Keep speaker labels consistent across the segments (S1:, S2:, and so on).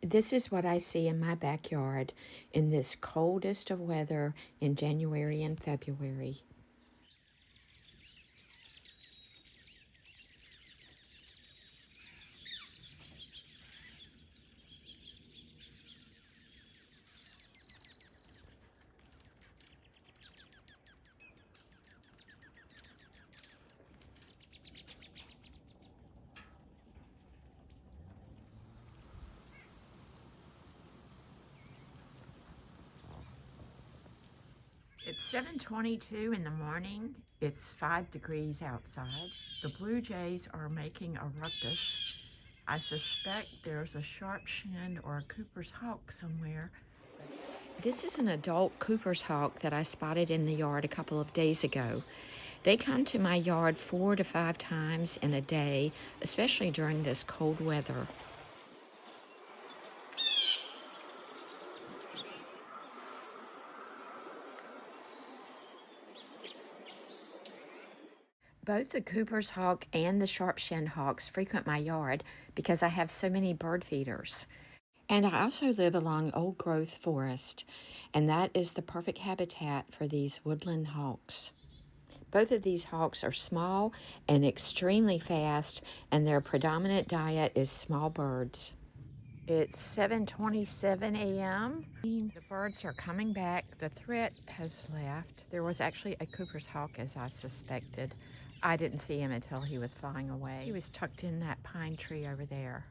S1: This is what I see in my backyard in this coldest of weather in January and February. It's 7:22 in the morning. It's 5 degrees outside. The blue jays are making a ruckus. I suspect there's a sharp-shinned or a Cooper's hawk somewhere. This is an adult Cooper's hawk that I spotted in the yard a couple of days ago. They come to my yard 4 to 5 times in a day, especially during this cold weather. Both the Cooper's hawk and the sharp-shinned hawks frequent my yard because I have so many bird feeders. And I also live along old-growth forest, and that is the perfect habitat for these woodland hawks. Both of these hawks are small and extremely fast, and their predominant diet is small birds. It's 7:27 a.m. The birds are coming back. The threat has left. There was actually a Cooper's hawk, as I suspected. I didn't see him until he was flying away. He was tucked in that pine tree over there.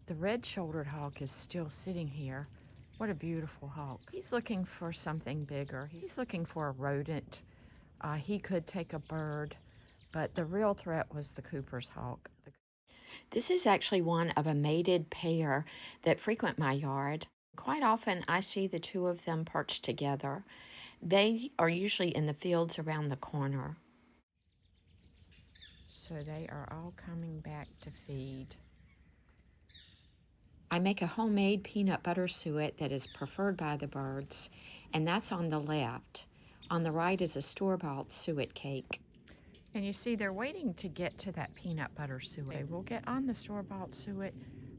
S1: The red-shouldered hawk is still sitting here. What a beautiful hawk. He's looking for something bigger. He's looking for a rodent. He could take a bird, but the real threat was the Cooper's hawk. This is actually one of a mated pair that frequent my yard. Quite often I see the two of them perched together. They are usually in the fields around the corner. So they are all coming back to feed. I make a homemade peanut butter suet that is preferred by the birds, and that's on the left. On the right is a store-bought suet cake. And you see they're waiting to get to that peanut butter suet. They will get on the store-bought suet,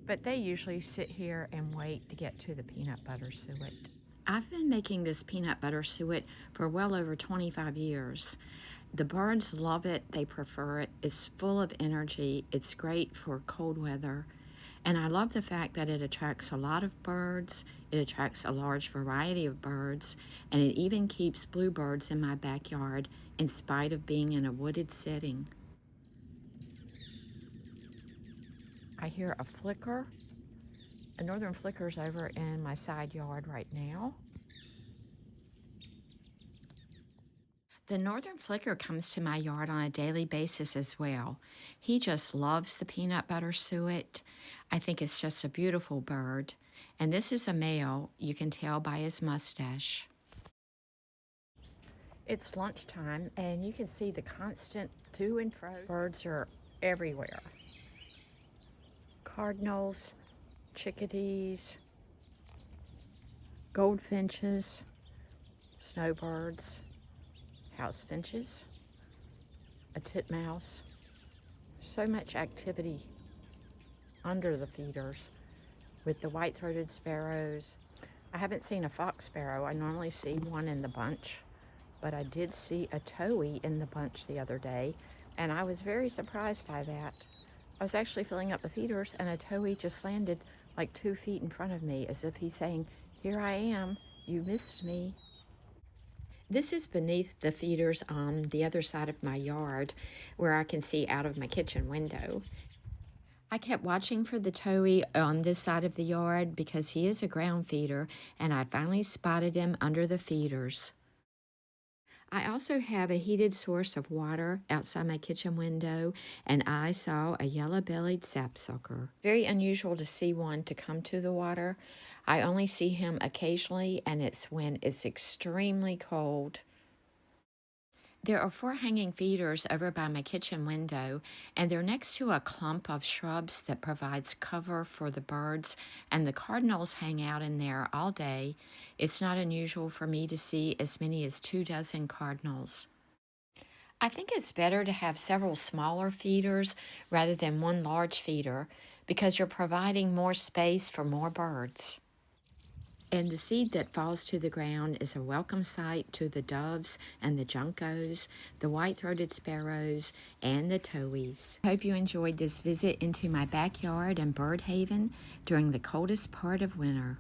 S1: but they usually sit here and wait to get to the peanut butter suet. I've been making this peanut butter suet for well over 25 years. The birds love it, they prefer it, it's full of energy, it's great for cold weather, and I love the fact that it attracts a lot of birds, it attracts a large variety of birds, and it even keeps bluebirds in my backyard in spite of being in a wooded setting. I hear a flicker. A northern flicker's over in my side yard right now. The northern flicker comes to my yard on a daily basis as well. He just loves the peanut butter suet. I think it's just a beautiful bird. And this is a male, you can tell by his mustache. It's lunchtime and you can see the constant to and fro. Birds are everywhere. Cardinals, chickadees, goldfinches, snowbirds, house finches, a titmouse. So much activity under the feeders with the white-throated sparrows. I haven't seen a fox sparrow. I normally see one in the bunch, but I did see a towhee in the bunch the other day, and I was very surprised by that. I was actually filling up the feeders, and a towhee just landed like 2 feet in front of me, as if he's saying, "Here I am, you missed me." This is beneath the feeders on the other side of my yard, where I can see out of my kitchen window. I kept watching for the towhee on this side of the yard because he is a ground feeder, and I finally spotted him under the feeders. I also have a heated source of water outside my kitchen window, and I saw a yellow-bellied sapsucker. Very unusual to see one to come to the water. I only see him occasionally, and it's when it's extremely cold. There are 4 hanging feeders over by my kitchen window, and they're next to a clump of shrubs that provides cover for the birds, and the cardinals hang out in there all day. It's not unusual for me to see as many as 24 cardinals. I think it's better to have several smaller feeders rather than one large feeder because you're providing more space for more birds. And the seed that falls to the ground is a welcome sight to the doves and the juncos, the white-throated sparrows, and the towhees. I hope you enjoyed this visit into my backyard and bird haven during the coldest part of winter.